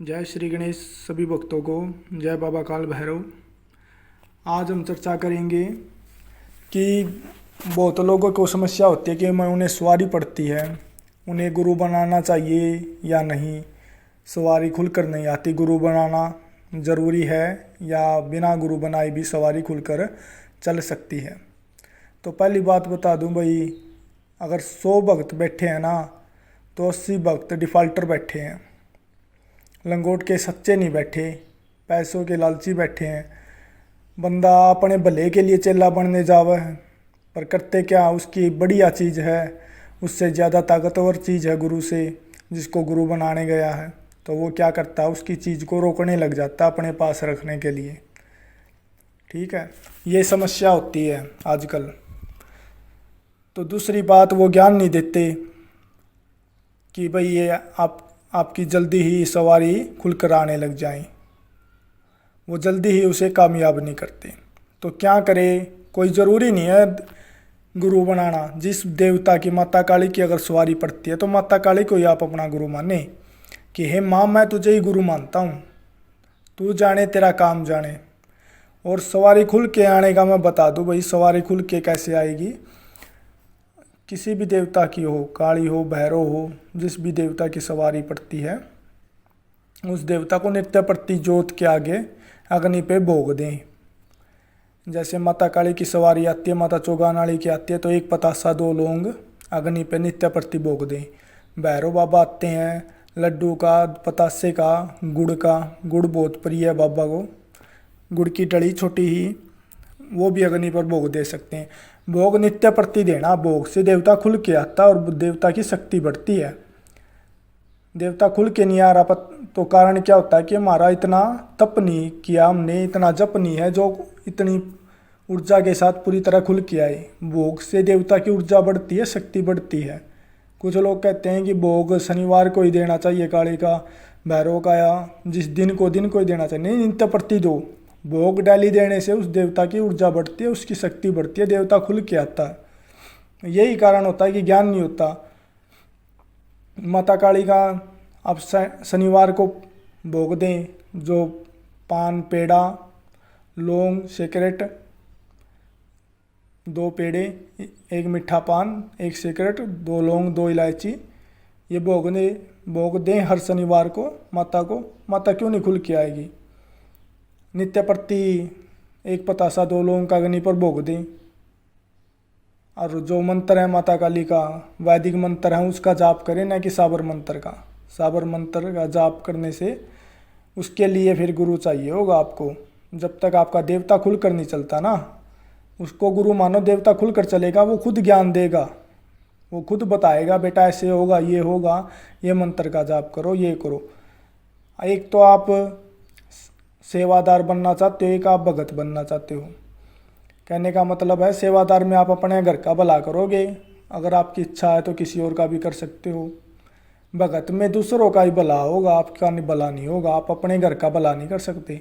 जय श्री गणेश सभी भक्तों को। जय बाबा काल भैरव। आज हम चर्चा करेंगे कि बहुत लोगों को समस्या होती है कि मैं उन्हें सवारी पड़ती है, उन्हें गुरु बनाना चाहिए या नहीं। सवारी खुलकर नहीं आती, गुरु बनाना ज़रूरी है या बिना गुरु बनाए भी सवारी खुलकर चल सकती है। तो पहली बात बता दूं भाई, अगर 100 भक्त बैठे हैं ना तो 80 भक्त डिफ़ाल्टर बैठे हैं। लंगोट के सच्चे नहीं बैठे, पैसों के लालची बैठे हैं। बंदा अपने भले के लिए चेला बनने जावा है, पर करते क्या, उसकी बढ़िया चीज़ है, उससे ज़्यादा ताकतवर चीज़ है गुरु से, जिसको गुरु बनाने गया है। तो वो क्या करता है, उसकी चीज़ को रोकने लग जाता है अपने पास रखने के लिए। ठीक है, ये समस्या होती है आजकल। तो दूसरी बात, वो ज्ञान नहीं देते कि भाई ये आपकी जल्दी ही सवारी खुलकर आने लग जाए। वो जल्दी ही उसे कामयाब नहीं करते। तो क्या करे, कोई ज़रूरी नहीं है गुरु बनाना। जिस देवता की, माता काली की अगर सवारी पड़ती है तो माता काली को ही आप अपना गुरु माने कि हे माँ, मैं तुझे ही गुरु मानता हूँ, तू जाने तेरा काम जाने। और सवारी खुल के आने का मैं बता दूँ भाई, सवारी खुल के कैसे आएगी। किसी भी देवता की हो, काली हो, भैरव हो, जिस भी देवता की सवारी पड़ती है, उस देवता को नित्य प्रति ज्योत के आगे अग्नि पे भोग दें। जैसे माता काली की सवारी आती है, माता चौगानाड़ी की आती है, तो एक पतासा 2 लौंग अग्नि पे नित्य प्रति भोग दें। भैरव बाबा आते हैं, लड्डू का, पतासे का, गुड़ बहुत प्रिय है बाबा को। गुड़ की डली छोटी ही, वो भी अग्नि पर भोग दे सकते हैं। भोग नित्य प्रति देना, भोग से देवता खुल के आता है और देवता की शक्ति बढ़ती है। देवता खुल के नहीं आ रहा तो कारण क्या होता है कि हमारा इतना तप नहीं किया, हमने इतना जप नहीं है जो इतनी ऊर्जा के साथ पूरी तरह खुल के आए। भोग से देवता की ऊर्जा बढ़ती है, शक्ति बढ़ती है। कुछ लोग कहते हैं कि भोग शनिवार को ही देना चाहिए, काली का, भैरव का, या जिस दिन को ही देना चाहिए। नहीं, नित्य प्रति दो। भोग डाली देने से उस देवता की ऊर्जा बढ़ती है, उसकी शक्ति बढ़ती है, देवता खुल के आता है। यही कारण होता है कि ज्ञान नहीं होता। माता काली का आप शनिवार को भोग दें, जो पान, पेड़ा, लौंग, सिगरेट, 2 पेड़े, 1 मीठा पान, 1 सिगरेट, 2 लौंग, 2 इलायची, ये भोग दें हर शनिवार को माता को। माता क्यों नहीं खुल के आएगी। नित्य प्रति 1 पतासा 2 लौंग का अग्नि पर भोग दें। और जो मंत्र है माता काली का, वैदिक मंत्र है, उसका जाप करें, न कि साबर मंत्र का। साबर मंत्र का जाप करने से उसके लिए फिर गुरु चाहिए होगा आपको। जब तक आपका देवता खुलकर नहीं चलता ना, उसको गुरु मानो। देवता खुलकर चलेगा, वो खुद ज्ञान देगा, वो खुद बताएगा, बेटा ऐसे होगा, ये मंत्र का जाप करो, ये करो। एक तो आप सेवादार बनना चाहते हो, एक आप भगत बनना चाहते हो। कहने का मतलब है, सेवादार में आप अपने घर का भला करोगे, अगर आपकी इच्छा है तो किसी और का भी कर सकते हो। भगत में दूसरों का ही भला होगा, आपका भला नहीं होगा। आप अपने घर का भला नहीं कर सकते।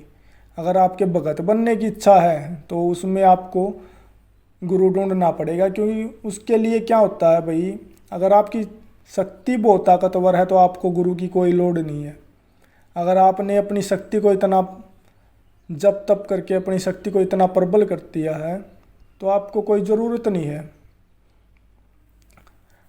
अगर आपके भगत बनने की इच्छा है तो उसमें आपको गुरु ढूंढना पड़ेगा, क्योंकि उसके लिए क्या होता है भाई, अगर आपकी शक्ति बहुत ताकतवर है तो आपको गुरु की कोई लोड नहीं है। अगर आपने अपनी शक्ति को इतना जप तप करके अपनी शक्ति को इतना प्रबल कर दिया है तो आपको कोई ज़रूरत नहीं है।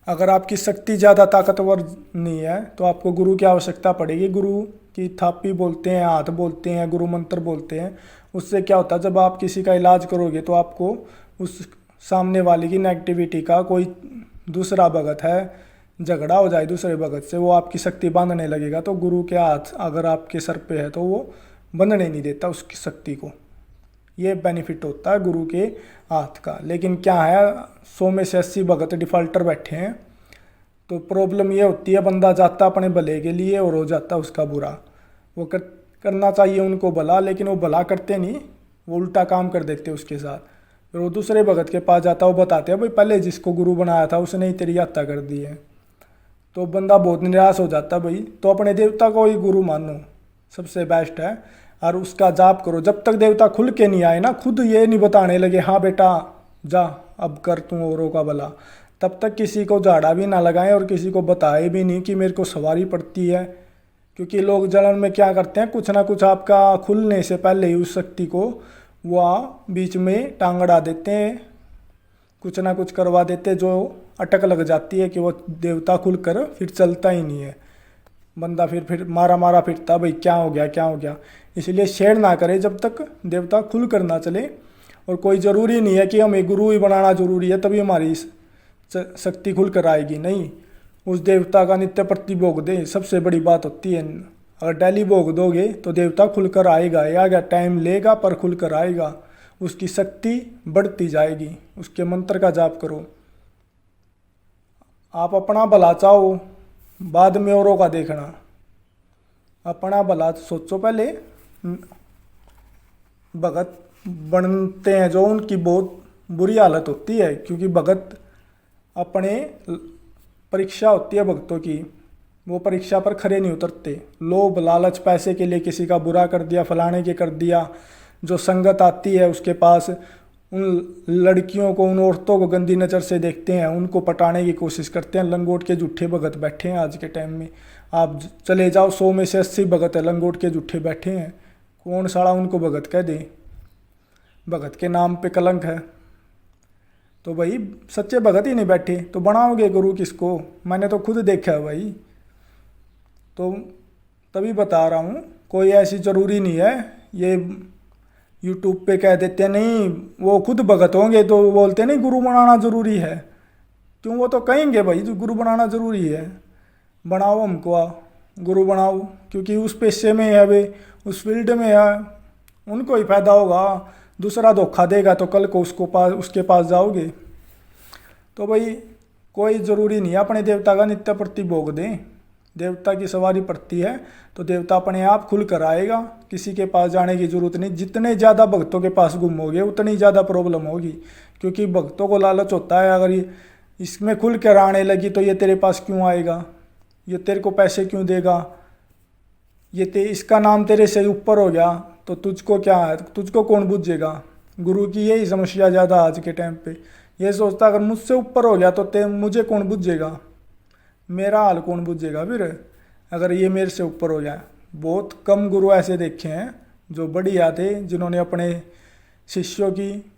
अगर आपकी शक्ति ज़्यादा ताकतवर नहीं है तो आपको गुरु की आवश्यकता पड़ेगी। गुरु की थापी बोलते हैं, हाथ बोलते हैं, गुरु मंत्र बोलते हैं। उससे क्या होता है, जब आप किसी का इलाज करोगे तो आपको उस सामने वाले की नेगेटिविटी का, कोई दूसरा भगत है, झगड़ा हो जाए दूसरे भगत से, वो आपकी शक्ति बांधने लगेगा। तो गुरु के हाथ अगर आपके सर पे है तो वो बंधने नहीं देता उसकी शक्ति को। ये बेनिफिट होता है गुरु के हाथ का। लेकिन क्या है, 100 में से 80 भगत डिफ़ाल्टर बैठे हैं। तो प्रॉब्लम ये होती है, बंदा जाता अपने भले के लिए और हो जाता उसका बुरा। वो करना चाहिए उनको भला, लेकिन वो भला करते नहीं, वो उल्टा काम कर देते उसके साथ। फिर वो दूसरे भगत के पास जाता, वो बताते हैं भाई पहले जिसको गुरु बनाया था उसने ही तेरी हत्या कर दी है। तो बंदा बहुत निराश हो जाता भाई। तो अपने देवता को ही गुरु मानो, सबसे बेस्ट है, और उसका जाप करो। जब तक देवता खुल के नहीं आए ना, खुद ये नहीं बताने लगे हाँ बेटा जा अब कर तू औरों का भला, तब तक किसी को झाड़ा भी ना लगाएं और किसी को बताए भी नहीं कि मेरे को सवारी पड़ती है क्योंकि लोग जलन में क्या करते हैं, कुछ ना कुछ आपका खुलने से पहले ही उस शक्ति को वह बीच में टांग अड़ा देते हैं, कुछ ना कुछ करवा देते हैं, जो अटक लग जाती है कि वो देवता खुलकर फिर चलता ही नहीं है। बंदा फिर मारा मारा फिरता, भाई क्या हो गया क्या हो गया। इसलिए शेयर ना करें जब तक देवता खुल कर ना चले। और कोई ज़रूरी नहीं है कि हमें गुरु ही बनाना ज़रूरी है तभी हमारी शक्ति खुल कर आएगी, नहीं। उस देवता का नित्य प्रति भोग दे, सबसे बड़ी बात होती है। अगर डेली भोग दोगे तो देवता खुलकर आएगा, या क्या टाइम लेगा पर खुलकर आएगा। उसकी शक्ति बढ़ती जाएगी। उसके मंत्र का जाप करो। आप अपना भला चाहो, बाद में औरों का देखना। अपना भला सोचो पहले। भगत बनते हैं जो, उनकी बहुत बुरी हालत होती है, क्योंकि भगत अपने परीक्षा होती है भक्तों की, वो परीक्षा पर खरे नहीं उतरते। लोभ लालच पैसे के लिए किसी का बुरा कर दिया, फलाने के कर दिया। जो संगत आती है उसके पास, उन लड़कियों को, उन औरतों को गंदी नज़र से देखते हैं, उनको पटाने की कोशिश करते हैं। लंगोट के झूठे भगत बैठे हैं आज के टाइम में। आप चले जाओ, 100 में से 80 भगत है लंगोट के झूठे बैठे हैं। कौन साला उनको भगत कह दे, भगत के नाम पे कलंक है। तो भाई सच्चे भगत ही नहीं बैठे तो बनाओगे गुरु किसको? मैंने तो खुद देखा है भाई। तो तभी बता रहा हूँ, कोई ऐसी ज़रूरी नहीं है। ये यूट्यूब पे कह देते हैं नहीं, वो खुद भगत होंगे तो बोलते नहीं गुरु बनाना ज़रूरी है। क्यों? वो तो कहेंगे भाई जो गुरु बनाना ज़रूरी है, बनाओ हमको गुरु बनाओ, क्योंकि उस पेशे में है वे, उस फील्ड में है, उनको ही फायदा होगा। दूसरा धोखा देगा तो कल को उसके पास जाओगे। तो भाई कोई ज़रूरी नहीं है अपने देवता का नित्य प्रति भोग दें। देवता की सवारी पड़ती है तो देवता अपने आप खुल कर आएगा, किसी के पास जाने की ज़रूरत नहीं। जितने ज़्यादा भक्तों के पास घूमोगे उतनी ज़्यादा प्रॉब्लम होगी, क्योंकि भक्तों को लालच होता है, अगर ये इसमें खुल कर आने लगी तो ये तेरे पास क्यों आएगा, ये तेरे को पैसे क्यों देगा, इसका नाम तेरे से ऊपर हो गया तो तुझको क्या है, तुझको कौन बुझेगा। गुरु की यही समस्या ज़्यादा आज के टाइम पे। ये सोचता अगर मुझसे ऊपर हो गया तो मुझे कौन बुझेगा, मेरा हाल कौन बुझेगा फिर, अगर ये मेरे से ऊपर हो गया। बहुत कम गुरु ऐसे देखे हैं जो बढ़िया थे, जिन्होंने अपने शिष्यों की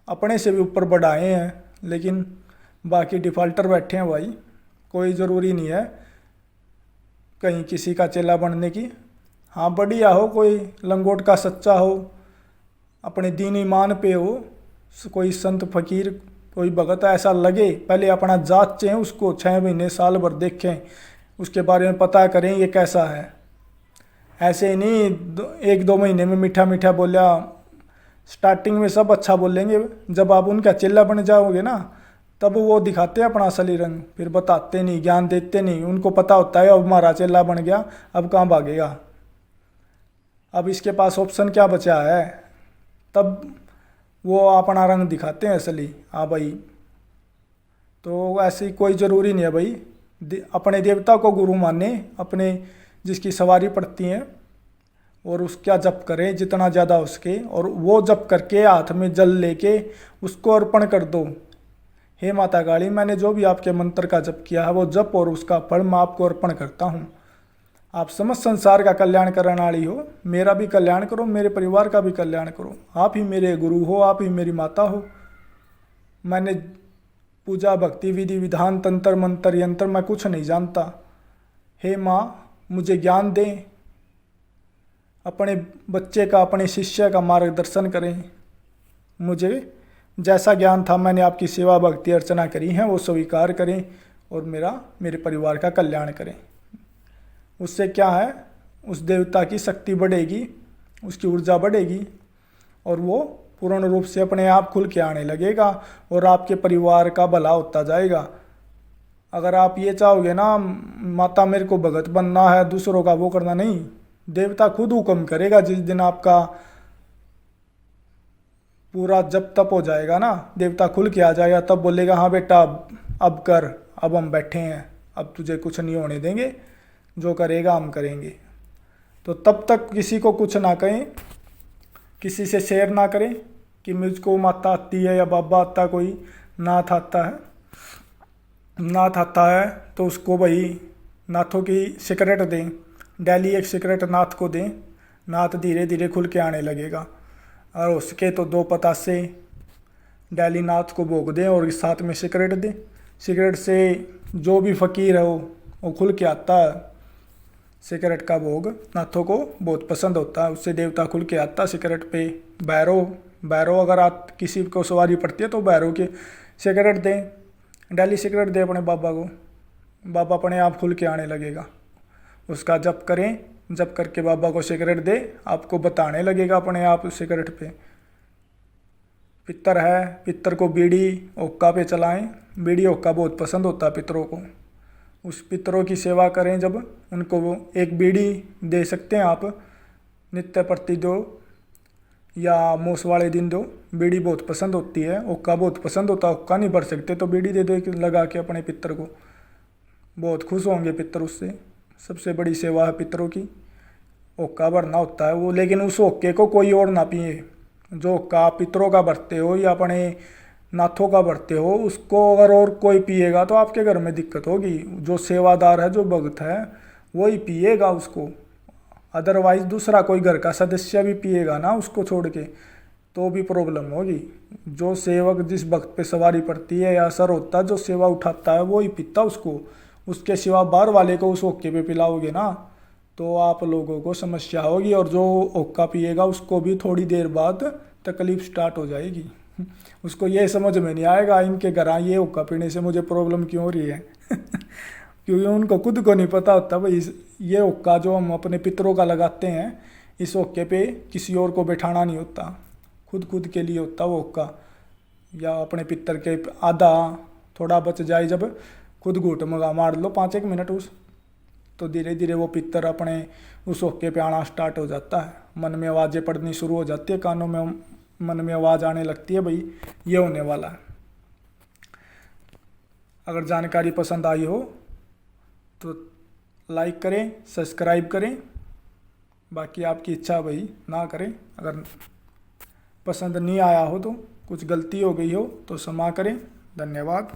अपने से भी ऊपर बढ़ाए हैं, लेकिन बाकी डिफ़ाल्टर बैठे हैं भाई। कोई ज़रूरी नहीं है कहीं किसी का चेला बनने की। हाँ बढ़िया हो, कोई लंगोट का सच्चा हो, अपने दीन ईमान पे हो, कोई संत फकीर कोई भगत ऐसा लगे, पहले अपना जांचें उसको, 6 महीने साल भर देखें, उसके बारे में पता करें ये कैसा है। ऐसे ही नहीं 1-2 महीने में मीठा मीठा बोलिया, स्टार्टिंग में सब अच्छा बोलेंगे, जब आप उनका चेला बन जाओगे ना तब वो दिखाते हैं अपना असली रंग, फिर बताते नहीं, ज्ञान देते नहीं। उनको पता होता है अब हमारा चेला बन गया, अब कहाँ भागेगा, अब इसके पास ऑप्शन क्या बचा है, तब वो अपना रंग दिखाते हैं असली। हाँ भाई, तो ऐसी कोई ज़रूरी नहीं है भाई। अपने देवता को गुरु माने, अपने जिसकी सवारी पड़ती हैं, और उसका जप करें जितना ज़्यादा हो सके, और वो जप करके हाथ में जल लेके उसको अर्पण कर दो। हे माता काली, मैंने जो भी आपके मंत्र का जप किया है वो जप और उसका फल मैं आपको अर्पण करता हूँ। आप समस्त संसार का कल्याण करने वाली हो, मेरा भी कल्याण करो, मेरे परिवार का भी कल्याण करो। आप ही मेरे गुरु हो, आप ही मेरी माता हो। मैंने पूजा भक्ति विधि विधान तंत्र मंत्र यंत्र मैं कुछ नहीं जानता। हे माँ, मुझे ज्ञान दें, अपने बच्चे का, अपने शिष्य का मार्गदर्शन करें। मुझे जैसा ज्ञान था मैंने आपकी सेवा भक्ति अर्चना करी है वो स्वीकार करें, और मेरे परिवार का कल्याण करें। उससे क्या है, उस देवता की शक्ति बढ़ेगी, उसकी ऊर्जा बढ़ेगी, और वो पूर्ण रूप से अपने आप खुल के आने लगेगा, और आपके परिवार का भला होता जाएगा। अगर आप ये चाहोगे ना माता मेरे को भगत बनना है, दूसरों का वो करना नहीं, देवता खुद हुक्म करेगा। जिस दिन आपका पूरा जब तप हो जाएगा ना, देवता खुल के आ जाएगा, तब बोलेगा हाँ बेटा अब कर, अब हम बैठे हैं, अब तुझे कुछ नहीं होने देंगे, जो करेगा हम करेंगे। तो तब तक किसी को कुछ ना कहें, किसी से शेयर ना करें कि मुझको माता आती है या बाबा आता, कोई नाथ आता है, नाथ आता है तो उसको भाई नाथों की सिकरेट दें, डेली एक सिगरेट नाथ को दें, नाथ धीरे धीरे खुल के आने लगेगा। और उसके तो 2 पतासे डेली नाथ को भोग दें और साथ में सिगरेट दें। सिगरेट से जो भी फकीर है वो खुल के आता है। सिगरेट का भोग नाथों को बहुत पसंद होता है, उससे देवता खुल के आता सिगरेट पे। भैरव अगर आप किसी को सवारी पड़ती है तो भैरव के सिगरेट दें, डेली सिगरेट दें अपने बाबा को, बाबा अपने आप खुल के आने लगेगा। उसका जप करें, जप करके बाबा को सिगरेट दे, आपको बताने लगेगा अपने आप सिगरेट पे। पितर है, पितर को बीड़ी ओक्का पे चलाएं, बीड़ी ओक्का बहुत पसंद होता है पितरों को। उस पितरों की सेवा करें, जब उनको वो एक बीड़ी दे सकते हैं आप, नित्य प्रति दो या मोस वाले दिन दो। बीड़ी बहुत पसंद होती है, ओक्का बहुत पसंद होता है, ओक्का नहीं भर सकते तो बीड़ी दे दो एक लगा के अपने पितर को, बहुत खुश होंगे पितर उससे। सबसे बड़ी सेवा है पितरों की, ओक्का भरना होता है वो। लेकिन उस ओक्के को कोई और ना पिए। जो ओक्का आप पितरों का भरते हो या अपने नाथों का भरते हो, उसको अगर और कोई पिएगा तो आपके घर में दिक्कत होगी। जो सेवादार है, जो भक्त है, वही पिएगा उसको। अदरवाइज दूसरा कोई घर का सदस्य भी पिएगा ना उसको छोड़ के, तो भी प्रॉब्लम होगी। जो सेवक जिस भक्त पे सवारी पड़ती है या असर होता है, जो सेवा उठाता है वो ही पीता उसको। उसके सिवा बाहर वाले को उस ओक्के पे पिलाओगे ना तो आप लोगों को समस्या होगी। और जो ओक्का पिएगा उसको भी थोड़ी देर बाद तकलीफ स्टार्ट हो जाएगी। उसको ये समझ में नहीं आएगा इनके घर ये ओक्का पीने से मुझे प्रॉब्लम क्यों हो रही है। क्योंकि उनको खुद को नहीं पता होता भाई ये ओक्का जो हम अपने पितरों का लगाते हैं, इस ओक्के पे किसी और को बैठाना नहीं होता, खुद के लिए होता वो ओक्का। या अपने पितर के आधा थोड़ा बच जाए, जब खुद घूट मार लो 5-1 मिनट उस, तो धीरे धीरे वो पितर अपने उस ओक्के पे आना स्टार्ट हो जाता है। मन में आवाज़ें पड़नी शुरू हो जाती है, कानों में मन में आवाज़ आने लगती है भाई ये होने वाला है। अगर जानकारी पसंद आई हो तो लाइक करें, सब्सक्राइब करें। बाकी आपकी इच्छा भाई ना करें। अगर पसंद नहीं आया हो तो कुछ गलती हो गई हो तो क्षमा करें। धन्यवाद।